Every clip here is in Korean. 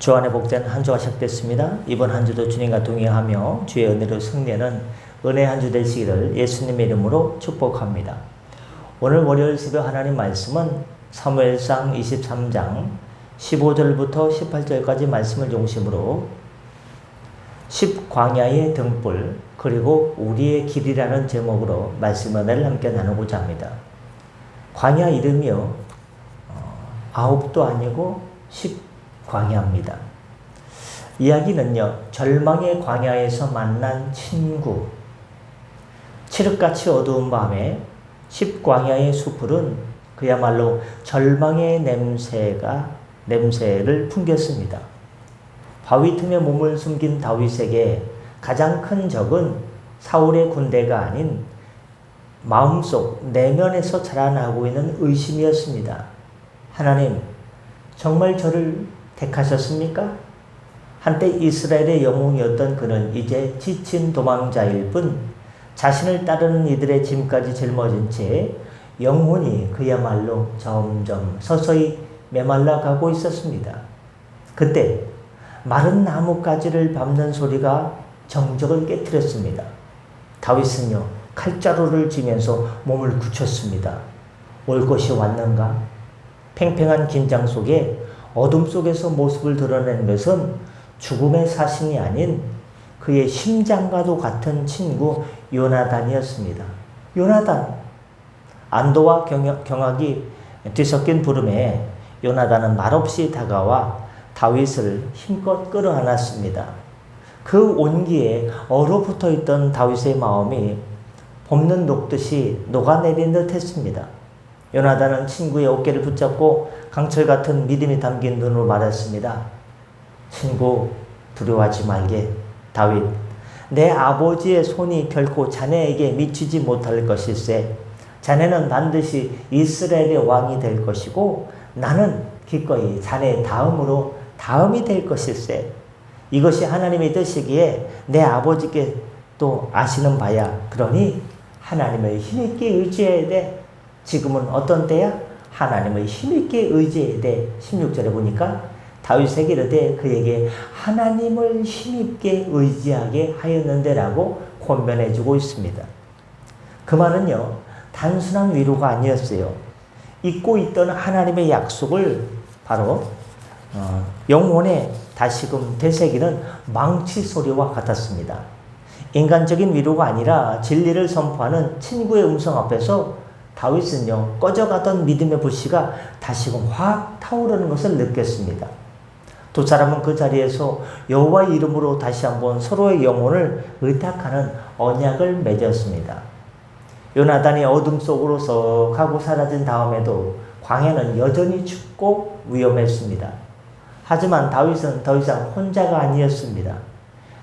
주 안에 복된 한 주가 시작됐습니다. 이번 한 주도 주님과 동행하며 주의 은혜로 승리하는 은혜 한 주 되시기를 예수님의 이름으로 축복합니다. 오늘 월요일 새벽 하나님 말씀은 사무엘상 23장 15절부터 18절까지 말씀을 중심으로 10광야의 등불 그리고 우리의 길이라는 제목으로 말씀 은혜를 함께 나누고자 합니다. 광야 이름이요 9도 아니고 10광야입니다. 이야기는요, 절망의 광야에서 만난 친구, 칠흑같이 어두운 밤에 10광야의 숲은 그야말로 절망의 냄새를 풍겼습니다. 바위 틈에 몸을 숨긴 다윗에게 가장 큰 적은 사울의 군대가 아닌 마음속 내면에서 자라나고 있는 의심이었습니다. 하나님, 정말 저를 택하셨습니까? 한때 이스라엘의 영웅이었던 그는 이제 지친 도망자일 뿐 자신을 따르는 이들의 짐까지 짊어진 채 영혼이 그야말로 점점 서서히 메말라 가고 있었습니다. 그때 마른 나뭇가지를 밟는 소리가 정적을 깨트렸습니다. 다윗은요, 칼자루를 쥐면서 몸을 굳혔습니다. 올 것이 왔는가? 팽팽한 긴장 속에 어둠 속에서 모습을 드러낸 것은 죽음의 사신이 아닌 그의 심장과도 같은 친구 요나단이었습니다. 요나단. 안도와 경악이 뒤섞인 부름에 요나단은 말없이 다가와 다윗을 힘껏 끌어안았습니다. 그 온기에 얼어붙어 있던 다윗의 마음이 봄눈 녹듯이 녹아내린 듯 했습니다. 요나단은 친구의 어깨를 붙잡고 강철 같은 믿음이 담긴 눈으로 말했습니다. 친구, 두려워하지 말게. 다윗, 내 아버지의 손이 결코 자네에게 미치지 못할 것일세. 자네는 반드시 이스라엘의 왕이 될 것이고 나는 기꺼이 자네 다음이 될 것일세. 이것이 하나님의 뜻이기에 내 아버지께 또 아시는 바야. 그러니 하나님을 힘있게 의지해야 돼. 지금은 어떤 때야? 하나님을 힘있게 의지해야 돼. 16절에 보니까 다윗에게 이르되 그에게 하나님을 힘있게 의지하게 하였는데라고 권면해주고 있습니다. 그 말은요, 단순한 위로가 아니었어요. 잊고 있던 하나님의 약속을 바로 영혼에 다시금 되새기는 망치 소리와 같았습니다. 인간적인 위로가 아니라 진리를 선포하는 친구의 음성 앞에서 다윗은요, 꺼져가던 믿음의 불씨가 다시금 확 타오르는 것을 느꼈습니다. 두 사람은 그 자리에서 여호와의 이름으로 다시 한번 서로의 영혼을 의탁하는 언약을 맺었습니다. 요나단이 어둠 속으로 썩 하고 사라진 다음에도 광야는 여전히 춥고 위험했습니다. 하지만 다윗은 더 이상 혼자가 아니었습니다.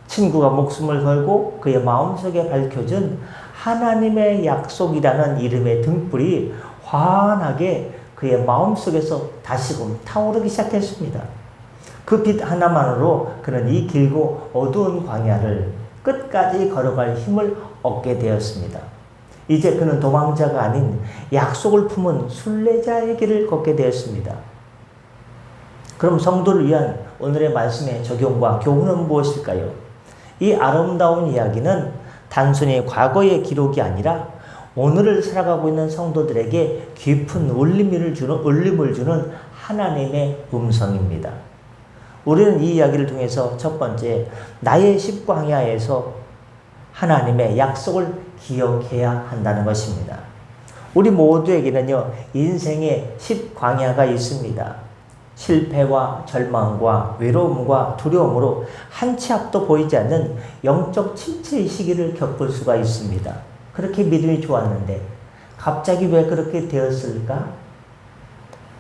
친구가 목숨을 걸고 그의 마음속에 밝혀준 하나님의 약속이라는 이름의 등불이 환하게 그의 마음속에서 다시금 타오르기 시작했습니다. 그 빛 하나만으로 그는 이 길고 어두운 광야를 끝까지 걸어갈 힘을 얻게 되었습니다. 이제 그는 도망자가 아닌 약속을 품은 순례자의 길을 걷게 되었습니다. 그럼 성도를 위한 오늘의 말씀의 적용과 교훈은 무엇일까요? 이 아름다운 이야기는 단순히 과거의 기록이 아니라 오늘을 살아가고 있는 성도들에게 깊은 울림을 주는 하나님의 음성입니다. 우리는 이 이야기를 통해서 첫 번째, 나의 10광야에서 하나님의 약속을 기억해야 한다는 것입니다. 우리 모두에게는요, 인생의 10광야가 있습니다. 실패와 절망과 외로움과 두려움으로 한 치 앞도 보이지 않는 영적 침체의 시기를 겪을 수가 있습니다. 그렇게 믿음이 좋았는데 갑자기 왜 그렇게 되었을까?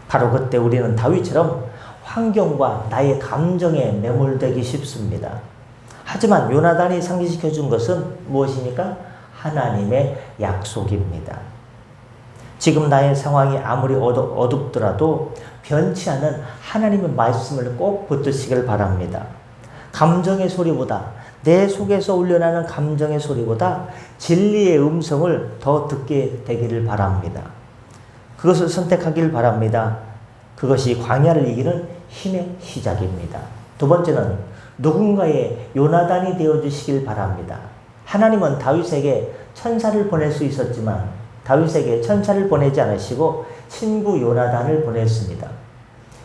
바로 그때 우리는 다윗처럼 환경과 나의 감정에 매몰되기 쉽습니다. 하지만 요나단이 상기시켜 준 것은 무엇입니까? 하나님의 약속입니다. 지금 나의 상황이 아무리 어둡더라도 변치 않은 하나님의 말씀을 꼭 붙드시길 바랍니다. 감정의 소리보다, 내 속에서 울려나는 감정의 소리보다 진리의 음성을 더 듣게 되기를 바랍니다. 그것을 선택하길 바랍니다. 그것이 광야를 이기는 힘의 시작입니다. 두 번째는 누군가의 요나단이 되어주시길 바랍니다. 하나님은 다윗에게 천사를 보낼 수 있었지만 다윗에게 천사를 보내지 않으시고 친구 요나단을 보냈습니다.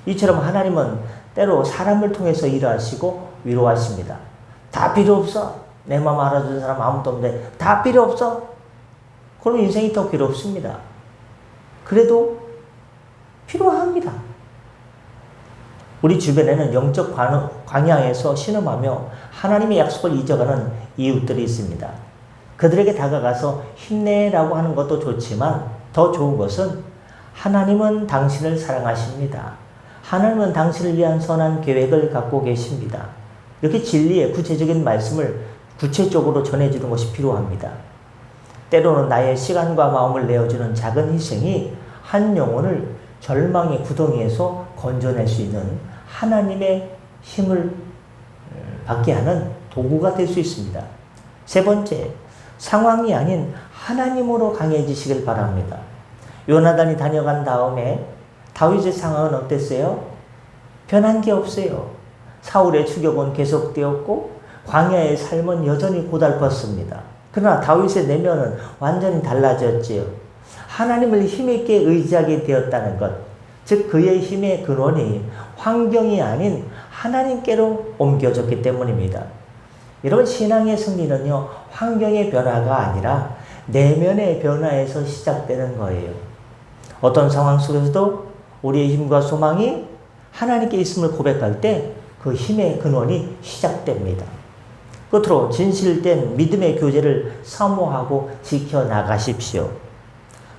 이처럼 하나님은 때로 사람을 통해서 일하시고 위로하십니다. 다 필요 없어. 내 마음 알아주는 사람 아무도 없는데 다 필요 없어. 그럼 인생이 더 괴롭습니다. 그래도 필요합니다. 우리 주변에는 영적 광야에서 신음하며 하나님의 약속을 잊어가는 이웃들이 있습니다. 그들에게 다가가서 힘내라고 하는 것도 좋지만 더 좋은 것은 하나님은 당신을 사랑하십니다. 하나님은 당신을 위한 선한 계획을 갖고 계십니다. 이렇게 진리의 구체적인 말씀을 구체적으로 전해주는 것이 필요합니다. 때로는 나의 시간과 마음을 내어주는 작은 희생이 한 영혼을 절망의 구덩이에서 건져낼 수 있는 하나님의 힘을 받게 하는 도구가 될 수 있습니다. 세 번째, 상황이 아닌 하나님으로 강해지시길 바랍니다. 요나단이 다녀간 다음에 다윗의 상황은 어땠어요? 변한 게 없어요. 사울의 추격은 계속되었고 광야의 삶은 여전히 고달팠습니다. 그러나 다윗의 내면은 완전히 달라졌지요. 하나님을 힘있게 의지하게 되었다는 것, 즉 그의 힘의 근원이 환경이 아닌 하나님께로 옮겨졌기 때문입니다. 여러분, 신앙의 승리는요, 환경의 변화가 아니라 내면의 변화에서 시작되는 거예요. 어떤 상황 속에서도 우리의 힘과 소망이 하나님께 있음을 고백할 때 그 힘의 근원이 시작됩니다. 끝으로 진실된 믿음의 교제를 사모하고 지켜나가십시오.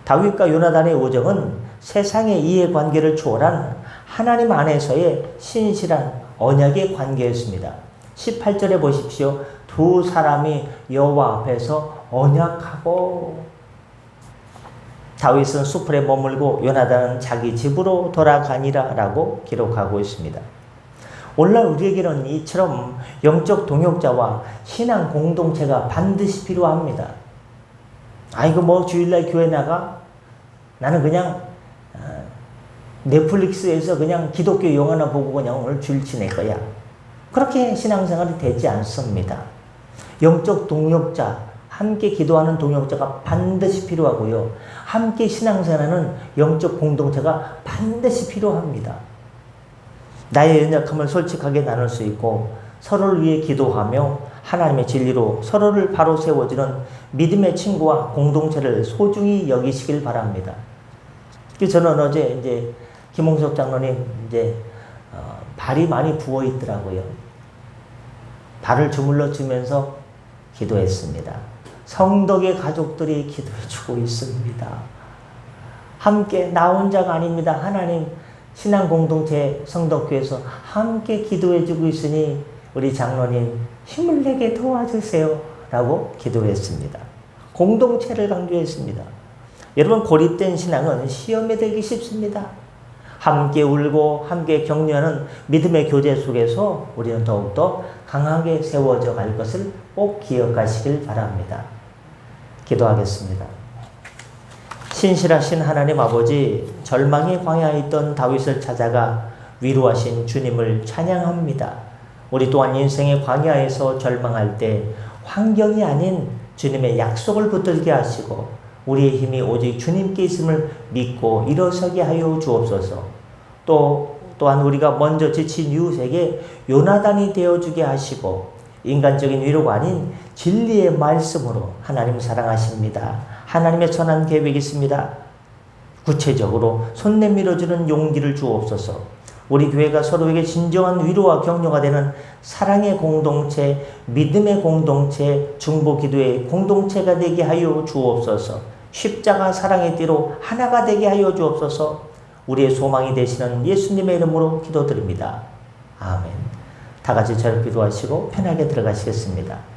다윗과 요나단의 우정은 세상의 이해관계를 초월한 하나님 안에서의 신실한 언약의 관계였습니다. 18절에 보십시오. 두 사람이 여호와 앞에서 언약하고, 다윗은 수풀에 머물고 요나단은 자기 집으로 돌아가니라 라고 기록하고 있습니다. 오늘날 우리에게는 이처럼 영적 동역자와 신앙 공동체가 반드시 필요합니다. 이거 뭐 주일날 교회 나가? 나는 그냥 넷플릭스에서 그냥 기독교 영화나 보고 그냥 오늘 주일 지낼 거야. 그렇게 신앙생활이 되지 않습니다. 영적 동역자, 함께 기도하는 동역자가 반드시 필요하고요. 함께 신앙생활하는 영적 공동체가 반드시 필요합니다. 나의 연약함을 솔직하게 나눌 수 있고 서로를 위해 기도하며 하나님의 진리로 서로를 바로 세워주는 믿음의 친구와 공동체를 소중히 여기시길 바랍니다. 저는 어제 이제 김홍석 장로님 발이 많이 부어 있더라고요. 발을 주물러 주면서 기도했습니다. 성덕의 가족들이 기도해주고 있습니다. 함께 나 혼자가 아닙니다. 하나님 신앙 공동체 성덕교회에서 함께 기도해주고 있으니 우리 장로님 힘을 내게 도와주세요 라고 기도했습니다. 공동체를 강조했습니다. 여러분, 고립된 신앙은 시험에 들기 쉽습니다. 함께 울고 함께 격려하는 믿음의 교제 속에서 우리는 더욱더 강하게 세워져 갈 것을 꼭 기억하시길 바랍니다. 기도하겠습니다. 신실하신 하나님 아버지, 절망의 광야에 있던 다윗을 찾아가 위로하신 주님을 찬양합니다. 우리 또한 인생의 광야에서 절망할 때 환경이 아닌 주님의 약속을 붙들게 하시고 우리의 힘이 오직 주님께 있음을 믿고 일어서게 하여 주옵소서. 또한 우리가 먼저 지친 이웃에게 요나단이 되어주게 하시고 인간적인 위로가 아닌 진리의 말씀으로 하나님 사랑하십니다. 하나님의 선한 계획이 있습니다. 구체적으로 손 내밀어주는 용기를 주옵소서. 우리 교회가 서로에게 진정한 위로와 격려가 되는 사랑의 공동체, 믿음의 공동체, 중보 기도의 공동체가 되게 하여 주옵소서. 십자가 사랑의 띠로 하나가 되게 하여 주옵소서. 우리의 소망이 되시는 예수님의 이름으로 기도드립니다. 아멘. 다 같이 저를 기도하시고 편하게 들어가시겠습니다.